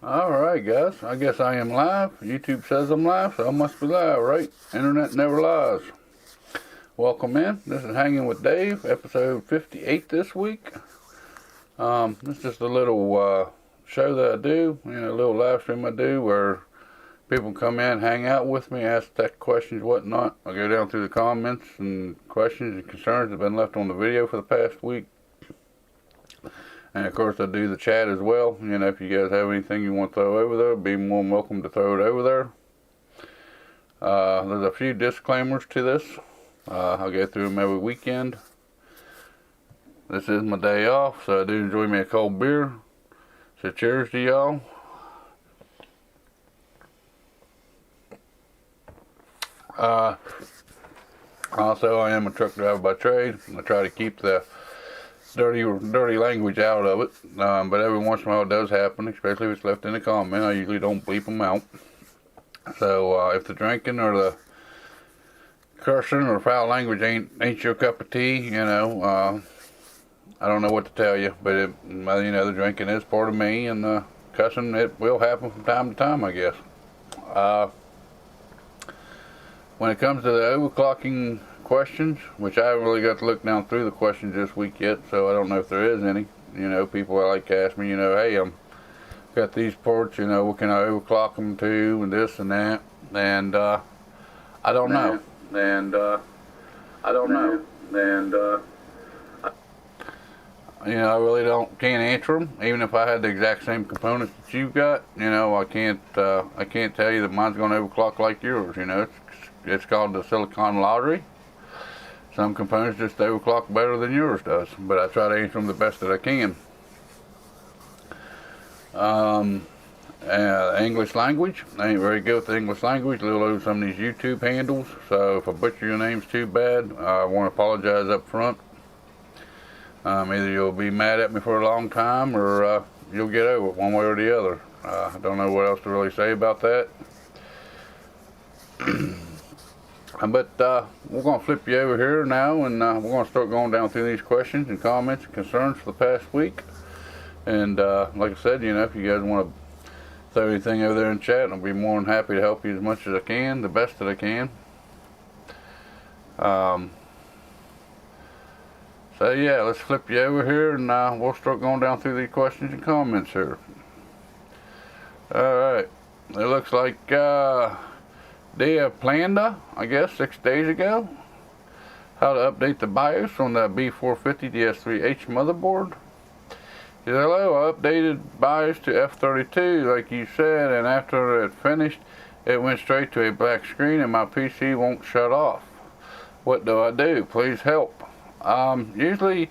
Alright guys, I guess I am live. YouTube says I'm live, so I must be live, right? Internet never lies. Welcome in. This is Hanging with Dave, episode 58 this week. It's just a little show that I do, a little live stream I do where people come in, hang out with me, ask tech questions, whatnot. I go down through the comments and questions and concerns that have been left on the video for the past week. And of course I do the chat as well. If you guys have anything you want to throw over there, be more than welcome to throw it over there. There's a few disclaimers to this. I'll go through them every weekend. This is my day off, so I do enjoy me a cold beer. So cheers to y'all. Also, I am a truck driver by trade. I try to keep the dirty language out of it, but every once in a while it does happen, especially if it's left in a comment. I usually don't bleep them out. So if the drinking or the cursing or foul language ain't your cup of tea, I don't know what to tell you, but the drinking is part of me, and the cussing, it will happen from time to time, I guess. When it comes to the overclocking questions, which I haven't really got to look down through the questions this week yet, so I don't know if there is any. People like to ask me, hey, I'm got these ports, what can I overclock them to, and this and that, and I don't know. I really can't answer them, even if I had the exact same components that you've got. I can't tell you that mine's going to overclock like yours. It's called the silicon lottery. Some components just overclock better than yours does, but I try to answer them the best that I can. English language, I ain't very good with the English language, a little over some of these YouTube handles, so if I butcher your names too bad, I want to apologize up front. Either you'll be mad at me for a long time, or you'll get over it one way or the other. I don't know what else to really say about that. But we're going to flip you over here now, and we're going to start going down through these questions and comments and concerns for the past week. And like I said, if you guys want to throw anything over there in chat, I'll be more than happy to help you as much as I can, the best that I can. So yeah, let's flip you over here, and we'll start going down through these questions and comments here. Alright, it looks like Dia Planda, I guess, 6 days ago, how to update the BIOS on the B450 DS3H motherboard. He said, hello, I updated BIOS to F32 like you said, and after it finished, it went straight to a black screen and my PC won't shut off. What do I do? Please help. Usually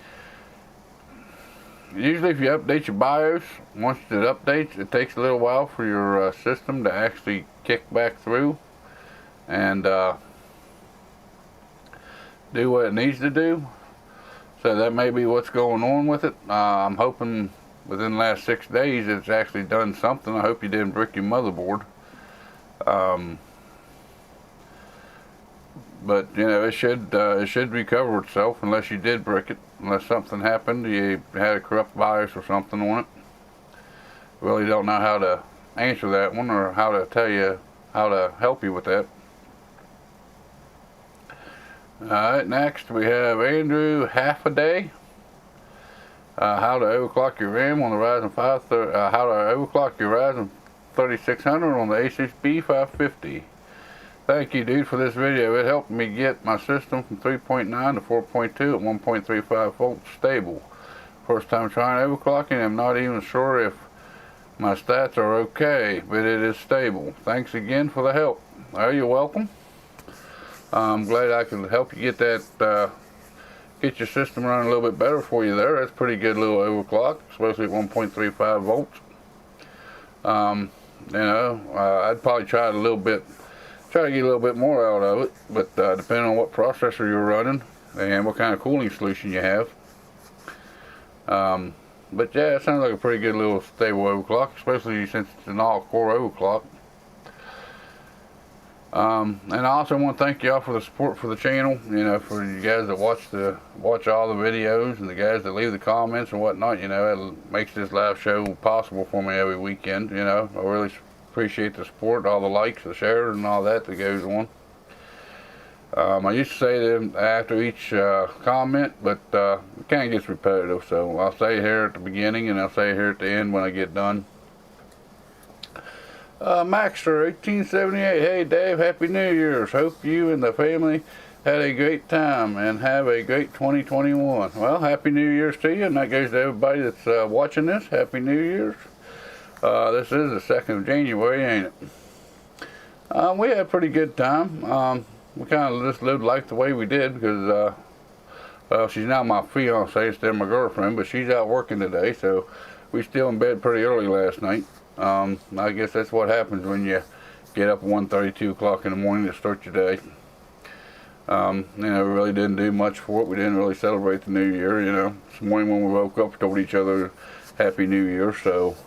if you update your BIOS, once it updates, it takes a little while for your system to actually kick back through and do what it needs to do. So that may be what's going on with it. I'm hoping within the last 6 days it's actually done something. I hope you didn't brick your motherboard. But it should recover itself unless you did brick it. Unless something happened, you had a corrupt BIOS or something on it. Really don't know how to answer that one or how to tell you how to help you with that. Alright, next we have Andrew Half a Day. How to overclock your RAM on the Ryzen 5. How to overclock your Ryzen 3600 on the Asus B550. Thank you, dude, for this video. It helped me get my system from 3.9 to 4.2 at 1.35 volts stable. First time trying overclocking, I'm not even sure if my stats are okay, but it is stable. Thanks again for the help. Oh, you're welcome. I'm glad I could help you get that, get your system running a little bit better for you there. That's pretty good little overclock, especially at 1.35 volts. I'd probably try it a little bit, try to get a little bit more out of it, but depending on what processor you're running and what kind of cooling solution you have. But yeah, it sounds like a pretty good little stable overclock, especially since it's an all-core overclock. And I also want to thank y'all for the support for the channel. You know, for you guys that watch all the videos, and the guys that leave the comments and whatnot. You know, it makes this live show possible for me every weekend. You know, I really appreciate the support, all the likes, the shares, and all that goes on. I used to say them after each comment, but it kind of gets repetitive, so I'll say it here at the beginning and I'll say it here at the end when I get done. Maxter 1878, hey Dave, Happy New Year's. Hope you and the family had a great time and have a great 2021. Well, Happy New Year's to you, and that goes to everybody that's watching this. Happy New Year's. This is the 2nd of January, ain't it? We had a pretty good time. We kind of just lived life the way we did because well, she's now my fiance instead of my girlfriend, but she's out working today, so we still in bed pretty early last night. I guess that's what happens when you get up at 1:30, 2 o'clock in the morning to start your day. You know, we really didn't do much for it. We didn't really celebrate the New Year, you know. This morning when we woke up, we told each other Happy New Year, so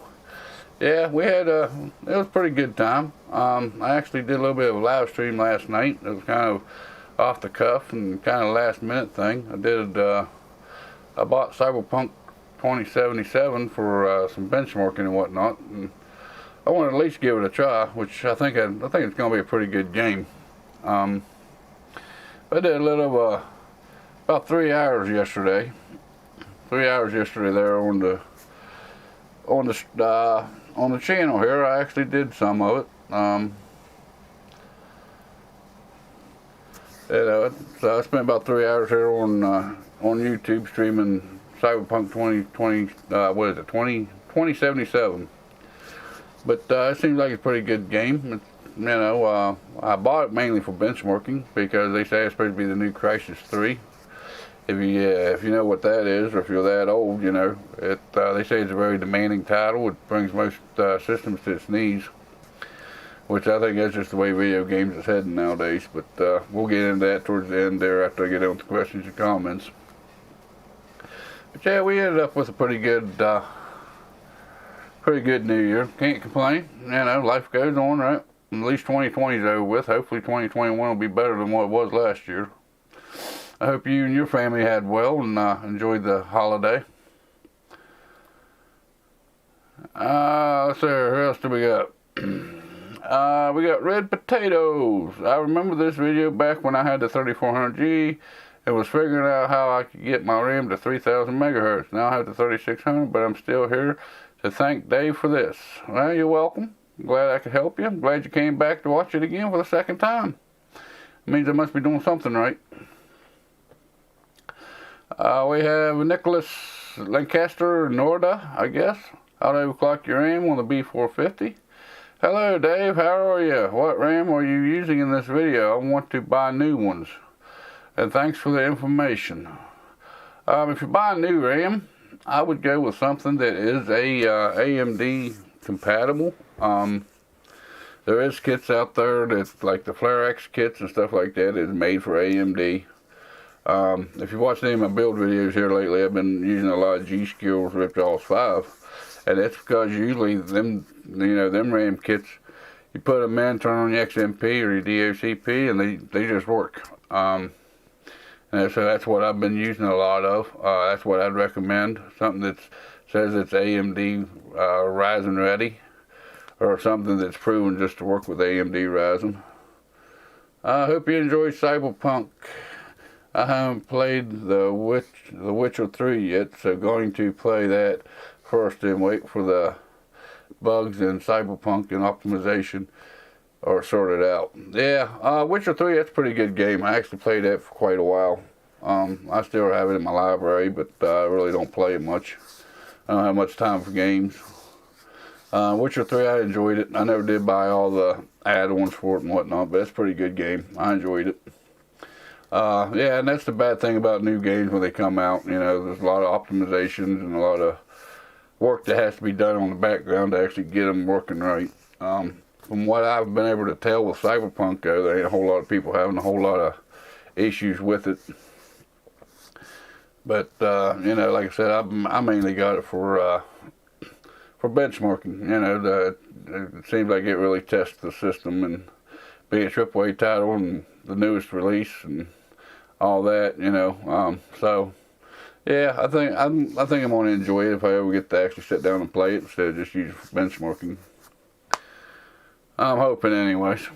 yeah, we had it was a pretty good time. I actually did a little bit of a live stream last night. It was kind of off the cuff and kind of last minute thing. I bought Cyberpunk 2077 for some benchmarking and whatnot, and I wanted to at least give it a try, which I think it's going to be a pretty good game. I did a little about 3 hours yesterday. 3 hours yesterday there on the channel here. I actually did some of it. You know, so I spent about 3 hours here on YouTube streaming Cyberpunk 2077. But it seems like it's a pretty good game. You know, I bought it mainly for benchmarking because they say it's supposed to be the new Crysis 3. If you know what that is, or if you're that old, you know, they say it's a very demanding title. It brings most systems to its knees, which I think that's just the way video games is heading nowadays. But we'll get into that towards the end there after I get on with the questions and comments. But yeah, we ended up with a pretty good New Year. Can't complain. You know, life goes on, right? At least 2020 is over with. Hopefully 2021 will be better than what it was last year. I hope you and your family had well and enjoyed the holiday. Let's see, who else do we got? We got red potatoes. I remember this video back when I had the 3400G and was figuring out how I could get my RAM to 3000 megahertz. Now I have the 3600, but I'm still here to thank Dave for this. Well, you're welcome. Glad I could help you. I'm glad you came back to watch it again for the 2nd time. It means I must be doing something right. We have Nicholas Lancaster Norda, I guess. How to overclock your RAM on the B450. Hello Dave, how are you? What RAM are you using in this video? I want to buy new ones. And thanks for the information. If you're buying new RAM, I would go with something that is AMD compatible. There is kits out there that's like the FlareX kits and stuff like that is made for AMD. If you watch any of my build videos here lately, I've been using a lot of G-Skills Ripjaws 5, and that's because usually them RAM kits, you put them in, turn on your XMP or your DOCP, and they just work. And so that's what I've been using a lot of. That's what I'd recommend. Something that says it's AMD Ryzen ready, or something that's proven just to work with AMD Ryzen. I hope you enjoyed Cyberpunk. I haven't played The Witcher 3 yet, so going to play that first and wait for the bugs in Cyberpunk and optimization are sorted out. Yeah, Witcher 3, that's a pretty good game. I actually played that for quite a while. I still have it in my library, but I really don't play it much. I don't have much time for games. Witcher 3, I enjoyed it. I never did buy all the add-ons for it and whatnot, but it's a pretty good game. I enjoyed it. Yeah, and that's the bad thing about new games when they come out. You know, there's a lot of optimizations and a lot of work that has to be done on the background to actually get them working right. From what I've been able to tell with Cyberpunk, though, there ain't a whole lot of people having a whole lot of issues with it. But, you know, like I said, I mainly got it for benchmarking. You know, it seems like it really tests the system and being a Techway title and the newest release and all that, you know. So yeah, I think I'm gonna enjoy it if I ever get to actually sit down and play it instead of just use benchmarking. I'm hoping, anyways.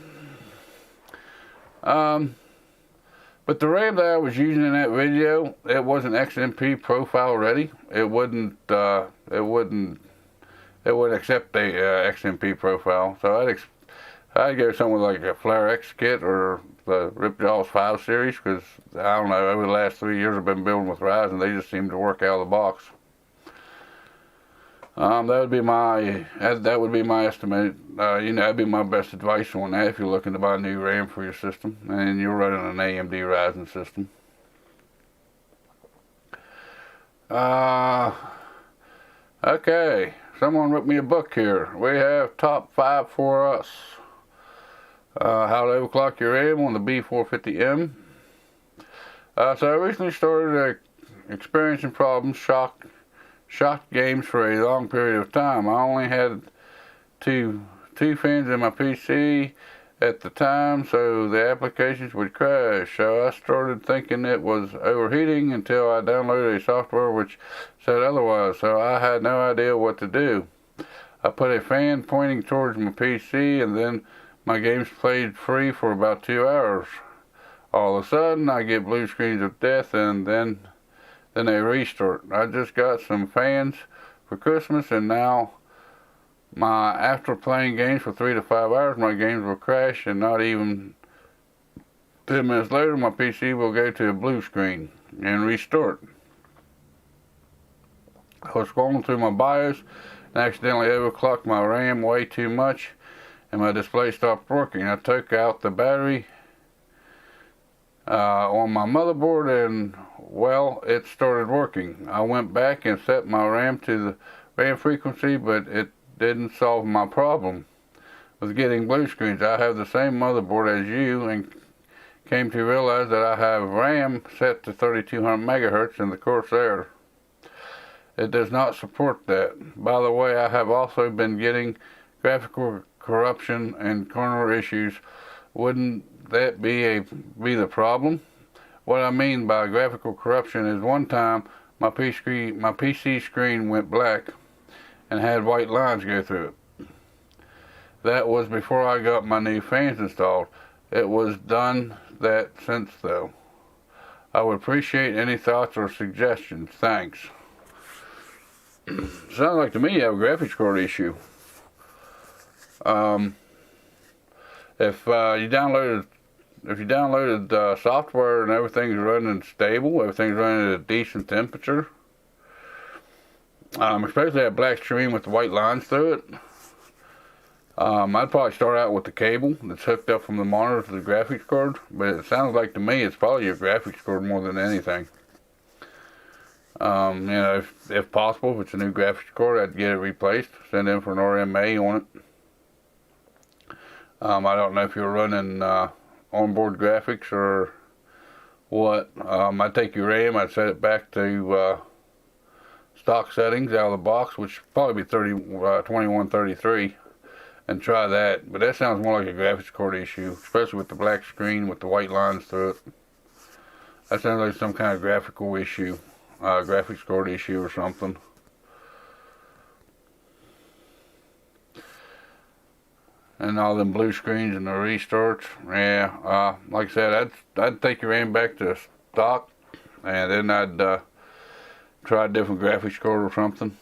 But the RAM that I was using in that video, it wasn't XMP profile ready. It wouldn't accept a XMP profile. So I'd go somewhere like a Flare X kit or the Ripjaws 5 series, because I don't know, over the last 3 years I've been building with Ryzen, they just seem to work out of the box. That would be my estimate. You know, that'd be my best advice on that if you're looking to buy a new RAM for your system and you're running an AMD Ryzen system. Okay, someone wrote me a book here. We have top 5 for us. How to overclock your RAM on the B450M. So I recently started experiencing problems, shocked games for a long period of time. I only had two fans in my PC at the time, so the applications would crash. So I started thinking it was overheating until I downloaded a software which said otherwise, so I had no idea what to do. I put a fan pointing towards my PC and then my games played free for about 2 hours. All of a sudden I get blue screens of death and then a restart. I just got some fans for Christmas, and now after playing games for 3 to 5 hours, my games will crash, and not even 10 minutes later my PC will go to a blue screen and restart. I was scrolling through my BIOS and accidentally overclocked my RAM way too much, and my display stopped working. I took out the battery on my motherboard and, well, it started working. I went back and set my RAM to the RAM frequency, but it didn't solve my problem with getting blue screens. I have the same motherboard as you and came to realize that I have RAM set to 3200 megahertz in the Corsair. It does not support that. By the way, I have also been getting graphical corruption and kernel issues. Wouldn't that be the problem? What I mean by graphical corruption is one time my PC screen went black and had white lines go through it. That was before I got my new fans installed. It was done that since though. I would appreciate any thoughts or suggestions. Thanks. Sounds like to me you have a graphics card issue. If you downloaded software and everything's running stable, everything's running at a decent temperature, especially that black screen with the white lines through it, I'd probably start out with the cable that's hooked up from the monitor to the graphics card. But it sounds like to me it's probably your graphics card more than anything. You know, if possible, if it's a new graphics card, I'd get it replaced, send in for an RMA on it. I don't know if you're running onboard graphics or what. I'd take your RAM, I'd set it back to stock settings out of the box, which would probably be 2133, and try that. But that sounds more like a graphics card issue, especially with the black screen with the white lines through it. That sounds like some kind of graphical issue, graphics card issue or something. And all them blue screens and the restarts, yeah, like I said, I'd take your RAM back to stock, and then I'd try a different graphics card or something.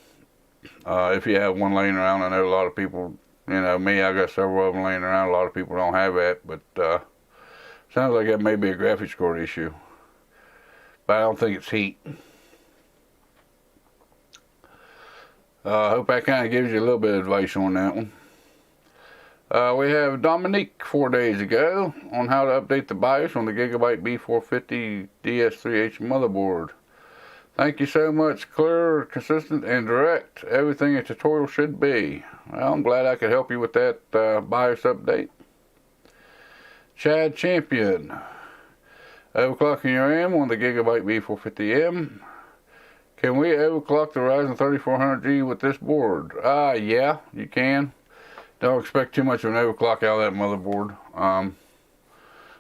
If you have one laying around, I know a lot of people, you know, me, I got several of them laying around. A lot of people don't have that, but sounds like that may be a graphics card issue. But I don't think it's heat. I hope that kind of gives you a little bit of advice on that one. We have Dominique 4 days ago on how to update the BIOS on the Gigabyte B450 DS3H motherboard. Thank you so much. Clear, consistent, and direct. Everything a tutorial should be. Well, I'm glad I could help you with that BIOS update. Chad Champion. Overclocking your RAM on the Gigabyte B450M. Can we overclock the Ryzen 3400G with this board? Yeah, you can. Don't expect too much of an overclock out of that motherboard.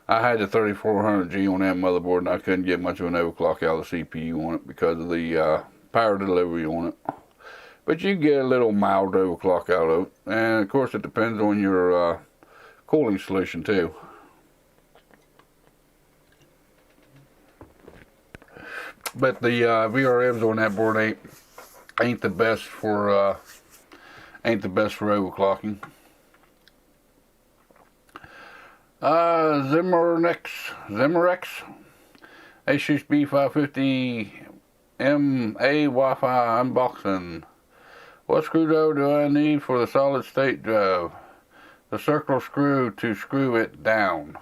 I had the 3400G on that motherboard, and I couldn't get much of an overclock out of the CPU on it because of the power delivery on it. But you get a little mild overclock out of it, and of course it depends on your cooling solution too. But the VRMs on that board ain't the best for overclocking. Zimmerex Asus B550MA Wi-Fi unboxing. What screwdriver do I need for the solid state drive? The circle screw to screw it down.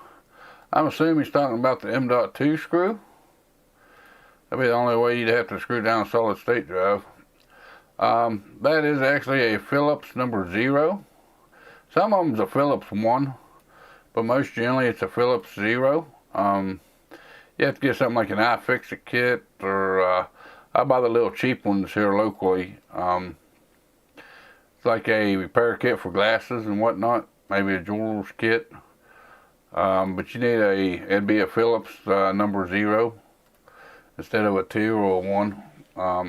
I'm assuming he's talking about the M.2 screw. That'd be the only way you'd have to screw down a solid state drive. That is actually a Phillips number 0. Some of them's a Phillips 1, but most generally it's a Phillips 0. You have to get something like an iFixit kit, or I buy the little cheap ones here locally. It's like a repair kit for glasses and whatnot, maybe a jeweler's kit. But you need it'd be a Phillips number 0 instead of a 2 or a 1.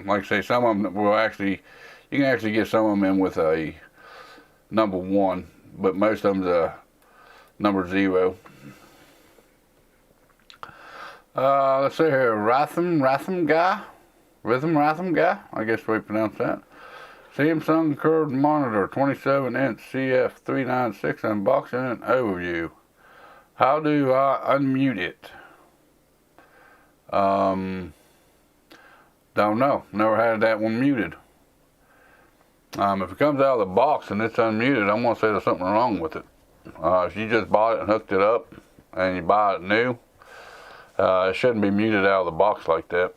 Like I say, some of them will you can actually get some of them in with a number 1, but most of them's a number 0. Let's see here, Rhythm Guy, I guess we pronounce that. Samsung curved monitor, 27-inch CF396 unboxing and overview. How do I unmute it? Don't know. Never had that one muted. If it comes out of the box and it's unmuted, I'm going to say there's something wrong with it. If you just bought it and hooked it up and you buy it new, it shouldn't be muted out of the box like that.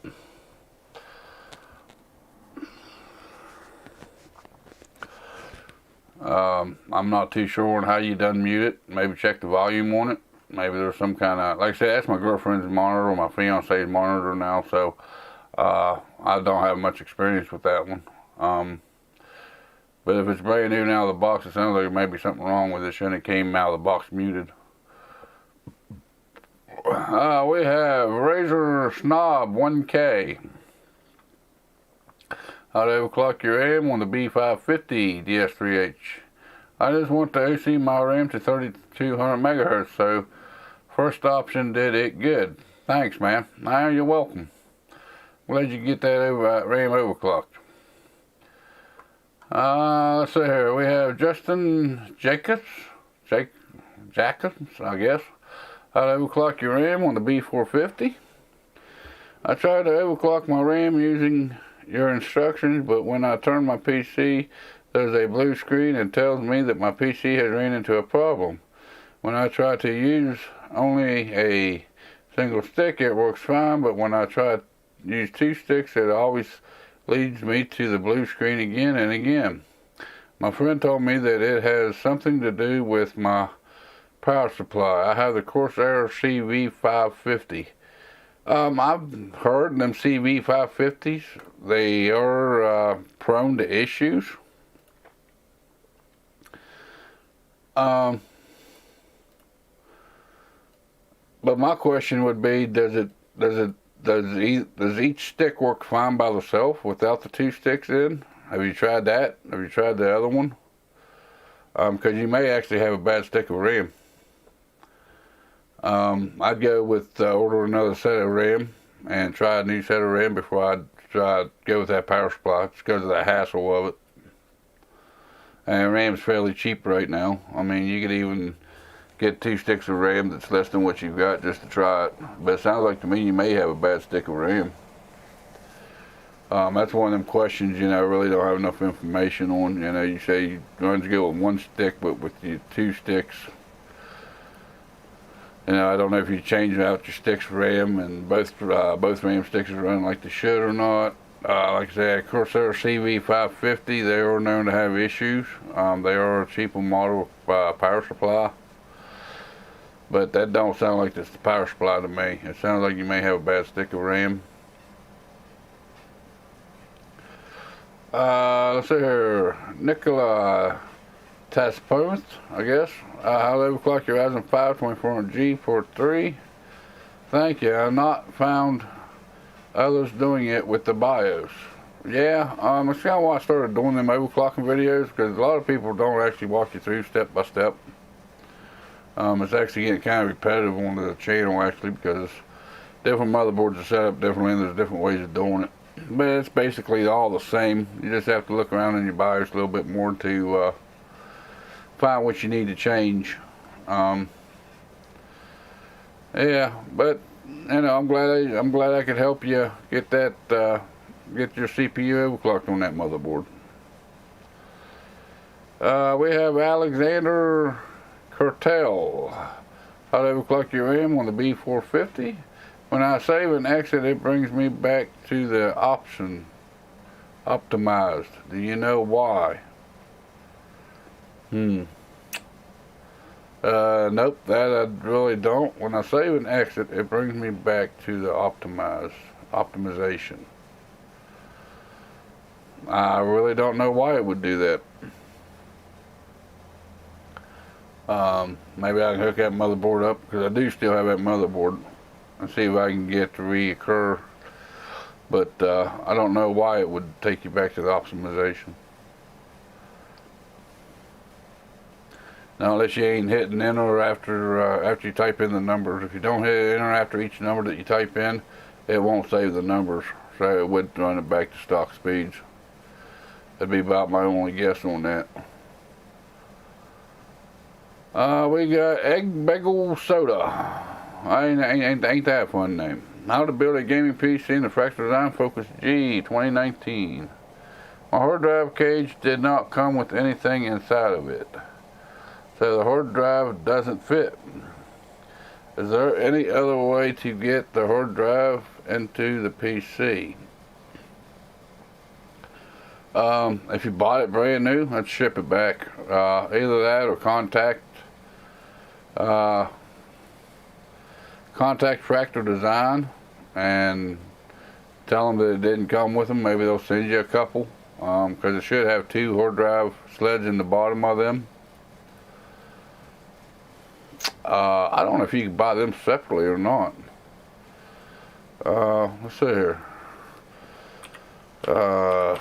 I'm not too sure on how you unmute it. Maybe check the volume on it. Maybe there's some kind of, like I said, that's my girlfriend's monitor or my fiance's monitor now, so I don't have much experience with that one. But if it's brand new now out of the box, it sounds like there may be something wrong with it, and it came out of the box muted. We have Razer Snob 1K. How to overclock your RAM on the B550 DS3H. I just want to OC my RAM to 3200 megahertz, so first option did it good. Thanks, man. Now you're welcome. Glad you get that RAM overclocked. Let's see here. We have Justin Jacobs, I guess. How to overclock your RAM on the B450. I tried to overclock my RAM using your instructions, but when I turn my PC, there's a blue screen and tells me that my PC has ran into a problem. When I try to use only a single stick, it works fine, but when I try to use 2 sticks, it always leads me to the blue screen again and again. My friend told me that it has something to do with my power supply. I have the Corsair CV550. I've heard them CV550s, they are prone to issues. But my question would be, does each stick work fine by itself without the 2 sticks in? Have you tried that? Have you tried the other one? Because you may actually have a bad stick of RAM. I'd go with order another set of RAM and try a new set of RAM before I'd go with that power supply, just because of the hassle of it. And RAM's fairly cheap right now. I mean, you could even get 2 sticks of RAM that's less than what you've got just to try it. But it sounds like to me you may have a bad stick of RAM. That's one of them questions, you know, I really don't have enough information on. You know, you say you want to go with 1 stick, but with your 2 sticks, you know, I don't know if you change out your sticks of RAM and both RAM sticks are running like they should or not. Like I said, Corsair CV550, they are known to have issues. They are a cheaper model power supply. But that don't sound like it's the power supply to me. It sounds like you may have a bad stick of RAM. Let's see here. Nicola Test Plymouth, I guess. How to overclock your Ryzen 5 2400G for 3. Thank you. I've not found others doing it with the BIOS. Yeah, it's kind of why I started doing them overclocking videos, because a lot of people don't actually walk you through step by step. It's actually getting kind of repetitive on the channel, actually, because different motherboards are set up differently and there's different ways of doing it. But it's basically all the same. You just have to look around in your BIOS a little bit more to find what you need to change. Yeah, but you know, I'm glad I could help you get that get your CPU overclocked on that motherboard. We have Alexander Curtel. How to overclock your RAM on the B450. When I save and exit, it brings me back to the option optimized. Do you know why? Nope, that I really don't. When I save and exit, it brings me back to the optimization. I really don't know why it would do that. Maybe I can hook that motherboard up, because I do still have that motherboard, and see if I can get it to reoccur. But I don't know why it would take you back to the optimization. Now, unless you ain't hitting enter after you type in the numbers. If you don't hit enter after each number that you type in, it won't save the numbers, so it would run it back to stock speeds. That'd be about my only guess on that. We got Egg Bagel Soda. Ain't that a fun name? How to build a gaming PC in the Fractal Design Focus G 2019. My hard drive cage did not come with anything inside of it, so the hard drive doesn't fit. Is there any other way to get the hard drive into the PC? If you bought it brand new, let's ship it back. Either that or contact Fractal Design and tell them that it didn't come with them. Maybe they'll send you a couple, because it should have 2 hard drive sleds in the bottom of them. I don't know if you can buy them separately or not. Let's see here.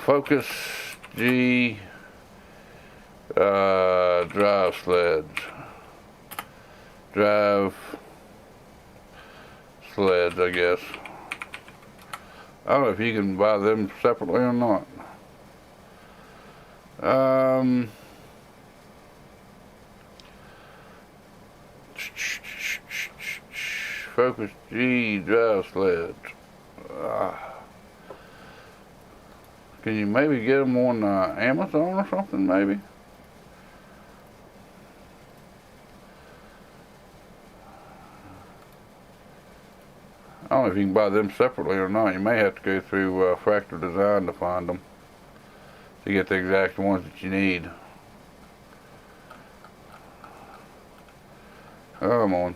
Focus G drive sleds. Drive sleds, I guess. I don't know if you can buy them separately or not. Focus G drive sleds. Can you maybe get them on Amazon or something, maybe? I don't know if you can buy them separately or not. You may have to go through Fractal Design to find them, to get the exact ones that you need. Come on.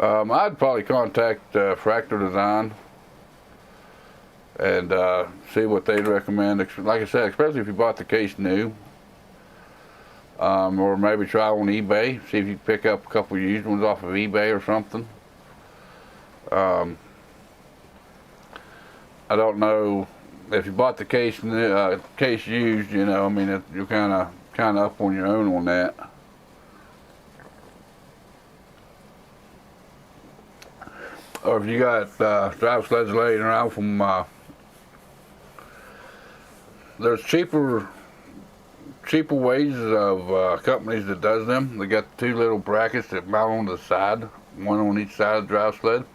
I'd probably contact Fractal Design and see what they'd recommend. Like I said, especially if you bought the case new. Or maybe try on eBay, see if you can pick up a couple used ones off of eBay or something. I don't know if you bought the case used, you know, I mean, you're kind of up on your own on that. Or if you got drive sleds laying around from, there's cheaper ways of companies that does them. They got 2 little brackets that mount on the side, one on each side of the drive sled.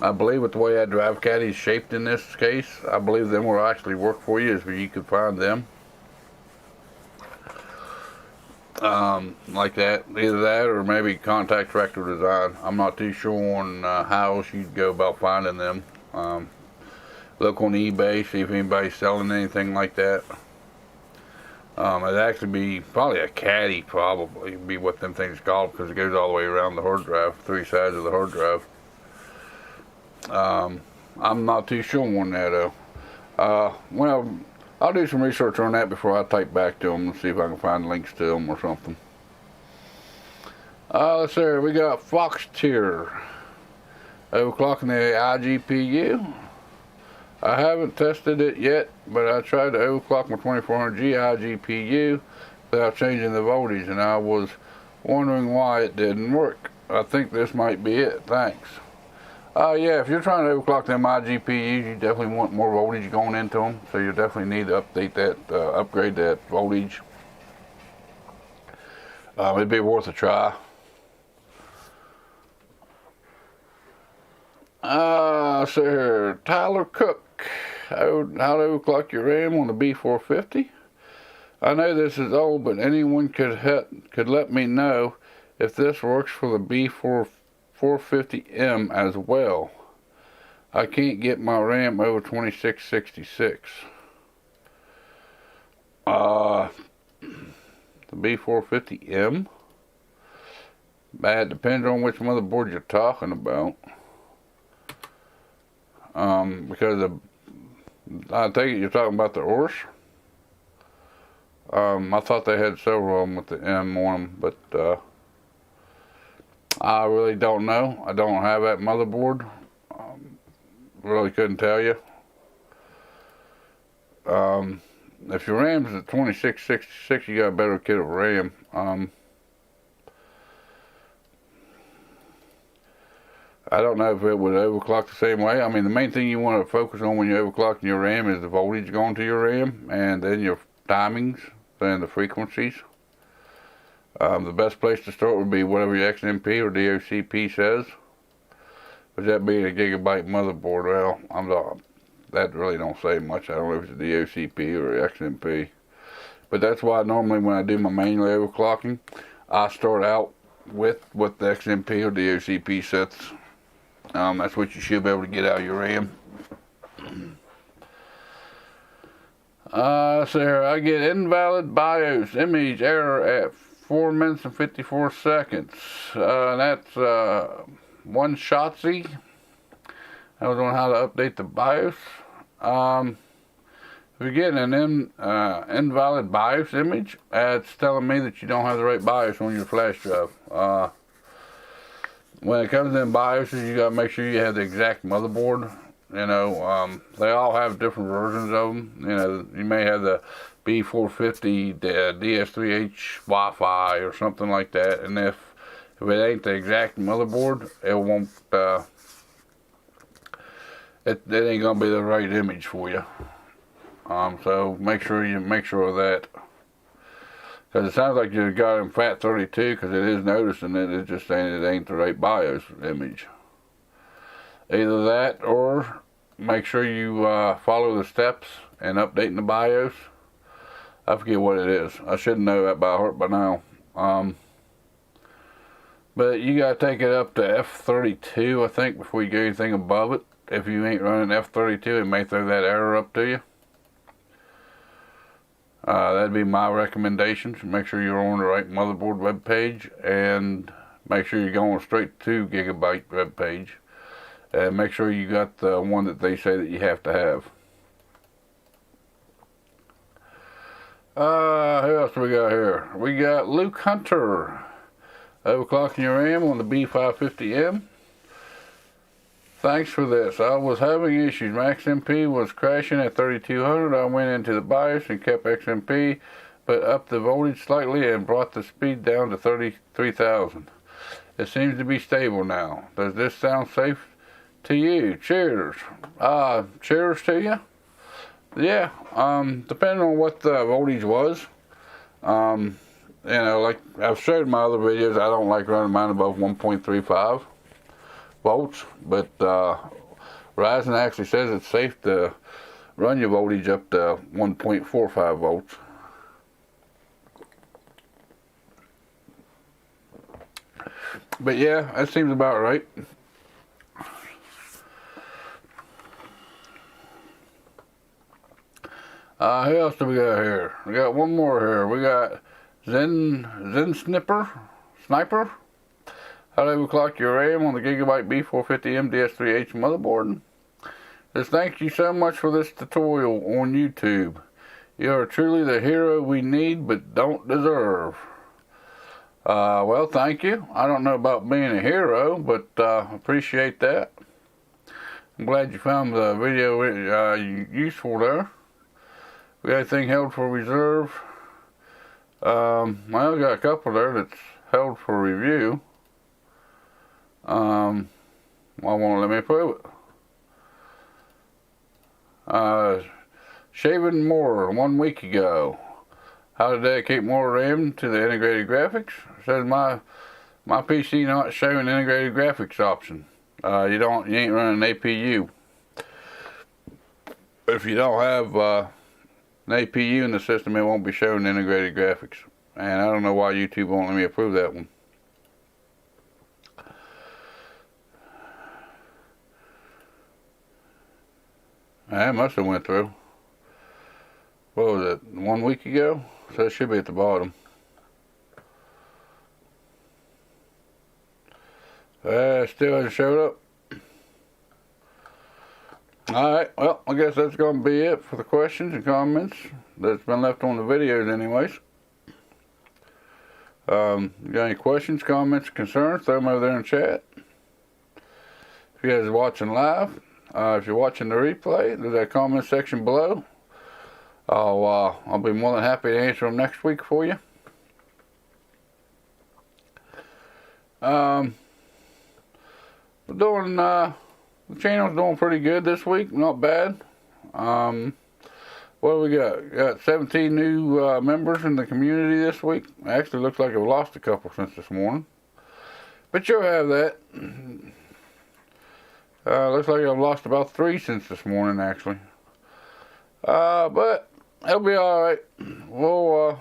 I believe with the way that drive caddy is shaped in this case, I believe them will actually work for you if you could find them. Like that, either that or maybe contact Fractal Design. I'm not too sure on how else you'd go about finding them. Look on eBay, see if anybody's selling anything like that. It'd actually be probably a caddy, probably be what them things called, because it goes all the way around the hard drive, 3 sides of the hard drive. I'm not too sure on that though. Well, I'll do some research on that before I type back to them and see if I can find links to them or something. Let's see, we got Fox Tier overclocking the iGPU. I haven't tested it yet, but I tried to overclock my 2400G iGPU without changing the voltage, and I was wondering why it didn't work. I think this might be it. Thanks. Yeah, if you're trying to overclock them iGPUs, you definitely want more voltage going into them, so you definitely need to update that, upgrade that voltage. It'd be worth a try. So here, Tyler Cook, how to overclock your RAM on the B450. I know this is old, but anyone could let me know if this works for the B450M as well. I can't get my RAM over 2666. The B450M? That depends on which motherboard you're talking about. Because I take it you're talking about the Ors. I thought they had several of them with the M on them, but I really don't know. I don't have that motherboard. Really couldn't tell you. If your RAM's at 2666, you got a better kit of RAM. I don't know if it would overclock the same way. I mean, the main thing you want to focus on when you're overclocking your RAM is the voltage going to your RAM, and then your timings and the frequencies. The best place to start would be whatever your XMP or DOCP says. With that being a gigabyte motherboard, well, that really don't say much. I don't know if it's a DOCP or a XMP. But that's why normally when I do my manual overclocking, I start out with what the XMP or DOCP sets. That's what you should be able to get out of your RAM. So here, I get invalid BIOS image error at 4 minutes and 54 seconds. That's one Shotzi. I was on how to update the BIOS. If you're getting an invalid BIOS image, it's telling me that you don't have the right BIOS on your flash drive. When it comes in BIOSes, you gotta make sure you have the exact motherboard. You know, they all have different versions of them. You know, you may have the B450 DS3H Wi-Fi or something like that, and if it ain't the exact motherboard, it won't. It ain't gonna be the right image for you. So make sure of that. Because it sounds like you got him FAT32, because it is noticing that it's just saying it ain't the right BIOS image. Either that, or make sure you follow the steps in updating the BIOS. I forget what it is. I should know that by heart by now. But you gotta take it up to F32, I think, before you get anything above it. If you ain't running F32, it may throw that error up to you. That'd be my recommendation. Make sure you're on the right motherboard web page, and make sure you're going straight to gigabyte web page, and make sure you got the one that they say that you have to have. Who else do we got here? We got Luke Hunter, overclocking your RAM on the B550M. Thanks for this. I was having issues. My XMP was crashing at 3200. I went into the BIOS and kept XMP, but upped the voltage slightly and brought the speed down to 33,000. It seems to be stable now. Does this sound safe to you? Cheers. Cheers to you. Yeah. Depending on what the voltage was. You know, like I've showed in my other videos, I don't like running mine above 1.35 volts, but Ryzen actually says it's safe to run your voltage up to 1.45 volts. But yeah, that seems about right. Who else do we got here? We got one more here. We got Zen Sniper. How to overclock your RAM on the Gigabyte B450M DS3H motherboard. Says, thank you so much for this tutorial on YouTube. You are truly the hero we need but don't deserve. Well, thank you. I don't know about being a hero, but appreciate that. I'm glad you found the video useful there. We got anything held for reserve? Well, I got a couple there that's held for review. Well, won't let me prove it. Shaving more 1 week ago. How to dedicate more RAM to the integrated graphics. It says my PC not showing integrated graphics option. You ain't running an APU. If you don't have an APU in the system, it won't be showing integrated graphics. And I don't know why YouTube won't let me approve that one. That must have went through. What was it, 1 week ago? So it should be at the bottom. Still hasn't showed up. Alright, well, I guess that's going to be it for the questions and comments that's been left on the videos anyways. You got any questions, comments, concerns, throw them over there in chat. If you guys are watching live, if you're watching the replay, there's that comment section below. I'll be more than happy to answer them next week for you. The channel's doing pretty good this week, not bad. What do we got? Got 17 new members in the community this week. Actually, looks like I've lost a couple since this morning, but you'll have that. Looks like I've lost about 3 since this morning, actually. But it'll be all right. We'll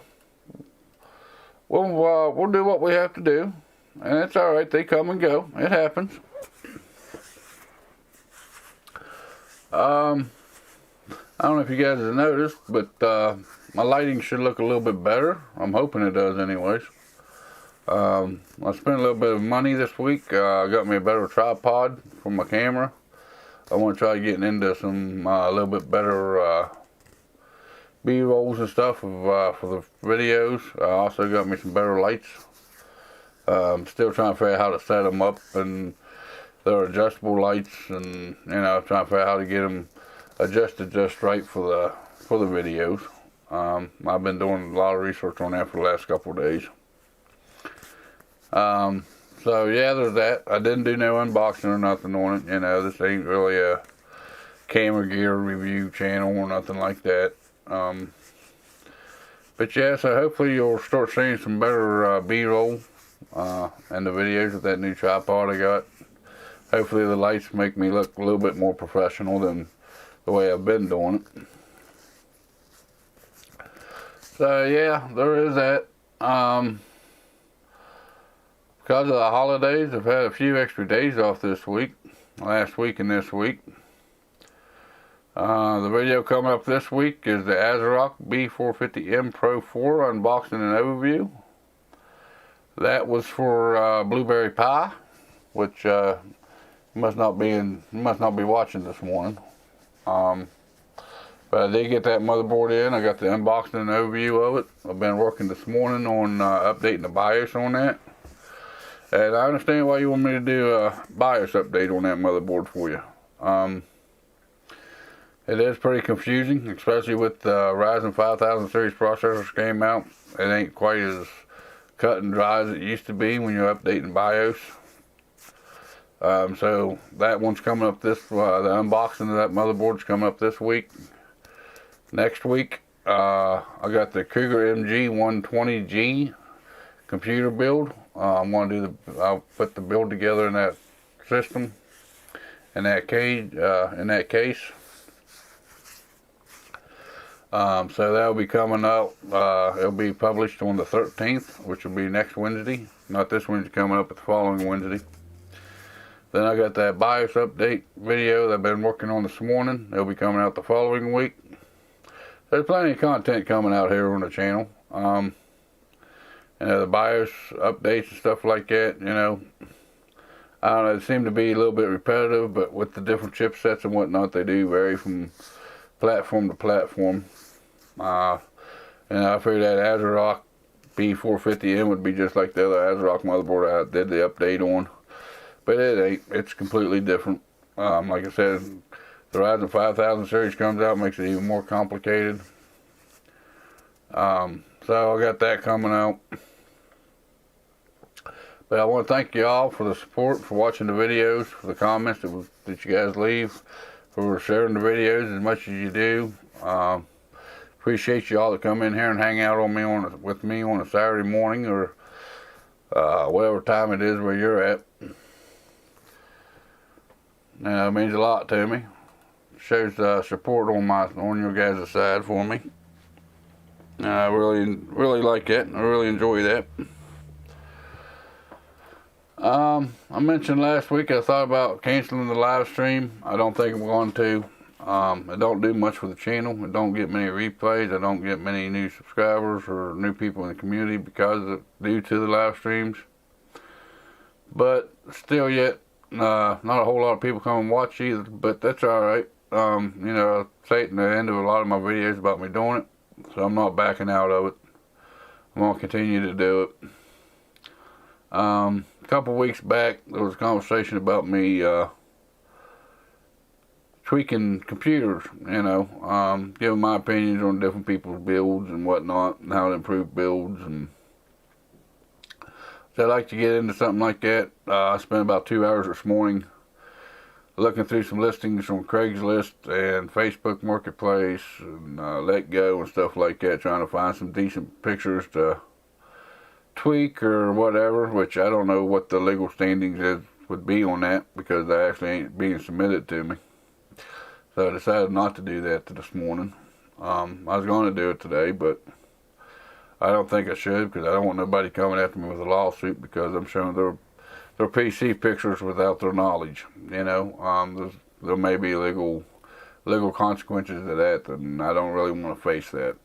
do what we have to do, and it's all right. They come and go. It happens. I don't know if you guys have noticed, but my lighting should look a little bit better. I'm hoping it does, anyways. I spent a little bit of money this week. I got me a better tripod for my camera. I want to try getting into some a little bit better B-rolls and stuff for the videos. I also got me some better lights. Still trying to figure out how to set them up, and they're adjustable lights, and trying to figure out how to get them adjusted just right for the videos. I've been doing a lot of research on that for the last couple of days. So yeah, there's that. I didn't do no unboxing or nothing on it. This ain't really a camera gear review channel or nothing like that. But yeah, so hopefully you'll start seeing some better B-roll in the videos with that new tripod I got. Hopefully the lights make me look a little bit more professional than the way I've been doing it. So yeah, there is that. Because of the holidays, I've had a few extra days off this week, last week and this week. The video coming up this week is the ASRock B450M Pro 4 unboxing and overview. That was for Blueberry Pie, which must not be watching this morning. But I did get that motherboard in. I got the unboxing and overview of it. I've been working this morning on updating the BIOS on that. And I understand why you want me to do a BIOS update on that motherboard for you. It is pretty confusing, especially with the Ryzen 5000 series processors came out. It ain't quite as cut and dry as it used to be when you're updating BIOS. So that one's coming up the unboxing of that motherboard's coming up this week. Next week, I got the Cougar MG 120G computer build. I'll put the build together in that system, in that case. So that'll be coming out. It'll be published on the 13th, which will be next Wednesday. Not this Wednesday coming up, but the following Wednesday. Then I got that BIOS update video that I've been working on this morning. It'll be coming out the following week. There's plenty of content coming out here on the channel. The BIOS updates and stuff like that, I don't know, they seem to be a little bit repetitive, but with the different chipsets and whatnot, they do vary from platform to platform. And I figured that ASRock B450M would be just like the other ASRock motherboard I did the update on. But it ain't. It's completely different. Like I said, the Ryzen 5000 series comes out, makes it even more complicated. So I got that coming out. But I want to thank you all for the support, for watching the videos, for the comments that you guys leave, for sharing the videos as much as you do. Appreciate you all that come in here and hang out with me on a Saturday morning or whatever time it is where you're at. It means a lot to me. Shows support on your guys' side for me. I really like it. I really enjoy that. I mentioned last week I thought about canceling the live stream. I don't think I'm going to. It don't do much for the channel. It don't get many replays. I don't get many new subscribers or new people in the community due to the live streams. But still yet, not a whole lot of people come and watch either, but that's alright. I say it in the end of a lot of my videos about me doing it, so I'm not backing out of it. I'm going to continue to do it. A couple weeks back, there was a conversation about me tweaking computers, giving my opinions on different people's builds and whatnot, and how to improve builds. And so I'd like to get into something like that. I spent about 2 hours this morning looking through some listings from Craigslist and Facebook Marketplace and Let Go and stuff like that, trying to find some decent pictures to tweak or whatever, which I don't know what the legal standings would be on that, because they actually ain't being submitted to me. So I decided not to do that this morning. I was going to do it today, but I don't think I should, because I don't want nobody coming after me with a lawsuit because I'm showing their PC pictures without their knowledge. There may be legal consequences to that, and I don't really want to face that.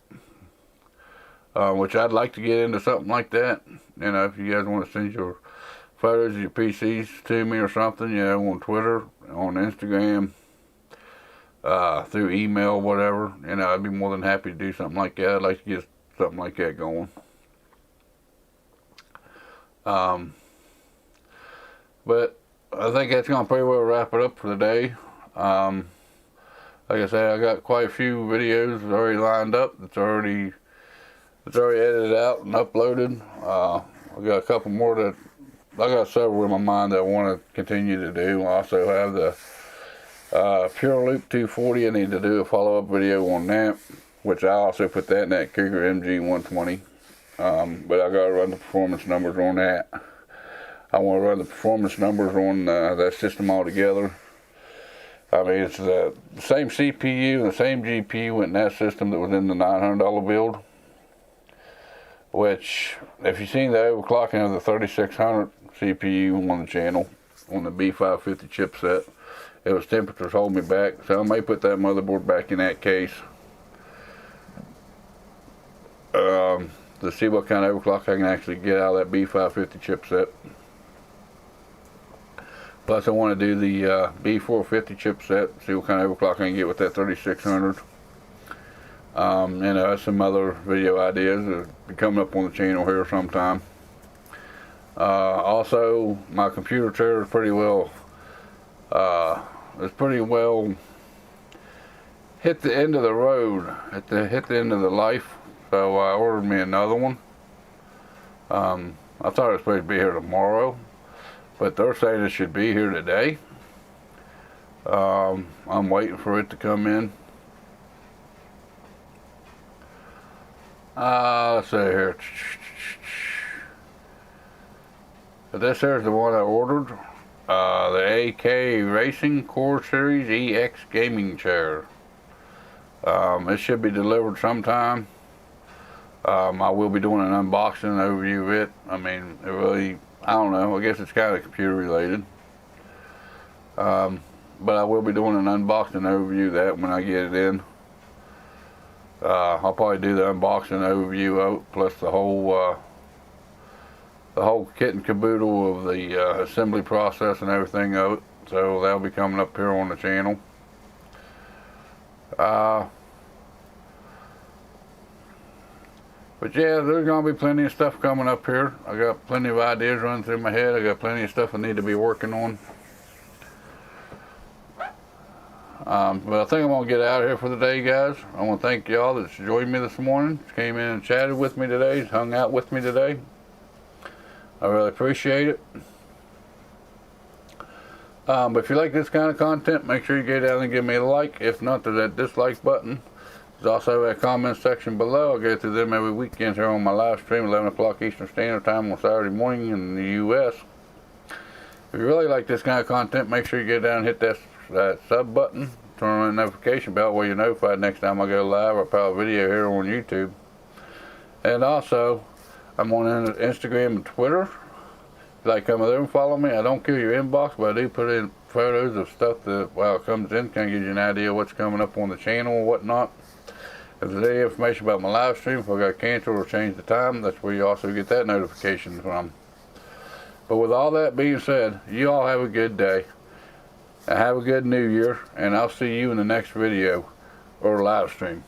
Which I'd like to get into something like that. If you guys want to send your photos of your PCs to me or something, on Twitter, on Instagram, through email, whatever, I'd be more than happy to do something like that. I'd like to get something like that going. But I think that's going to pretty well wrap it up for the day. Like I said, I got quite a few videos already lined up. It's already edited out and uploaded. I got a couple more I got several in my mind that I want to continue to do. I also have the Pure Loop 240. I need to do a follow-up video on that, which I also put that in that Cougar MG120. But I got to run the performance numbers on that. I want to run the performance numbers on that system altogether. It's the same CPU and the same GPU in that system that was in the $900 build. Which, if you've seen the overclocking of the 3600 CPU on the channel, on the B550 chipset, it was temperatures holding me back. So I may put that motherboard back in that case. To see what kind of overclock I can actually get out of that B550 chipset. Plus I want to do the B450 chipset, see what kind of overclock I can get with that 3600. Some other video ideas that will be coming up on the channel here sometime. Also, my computer chair is pretty well hit the end of the road, hit the end of the life. So I ordered me another one. I thought it was supposed to be here tomorrow, but they're saying it should be here today. I'm waiting for it to come in. Let's see here. This here's the one I ordered. The AK Racing Core Series EX Gaming Chair. It should be delivered sometime. I will be doing an unboxing and overview of it. I don't know. I guess it's kind of computer related. But I will be doing an unboxing and overview of that when I get it in. I'll probably do the unboxing overview of it, plus the whole kit and caboodle of the assembly process and everything of it. So that'll be coming up here on the channel. But yeah, there's going to be plenty of stuff coming up here. I got plenty of ideas running through my head. I got plenty of stuff I need to be working on. But I think I'm going to get out of here for the day, guys. I want to thank y'all that's joined me this morning, came in and chatted with me today, hung out with me today. I really appreciate it. But if you like this kind of content, make sure you go down and give me a like. If not, there's that dislike button. There's also a comment section below. I go through them every weekend here on my live stream, 11 o'clock Eastern Standard Time on Saturday morning in the U.S. If you really like this kind of content, make sure you go down and hit that sub button. Turn on the notification bell where you're notified next time I go live or put a video here on YouTube. And also, I'm on Instagram and Twitter. If you like come there and follow me, I don't kill your inbox, but I do put in photos of stuff that, while it comes in, kind of gives you an idea of what's coming up on the channel and whatnot. If there's any information about my live stream, if I got canceled or changed the time, that's where you also get that notification from. But with all that being said, you all have a good day. Have a good new year, and I'll see you in the next video or live stream.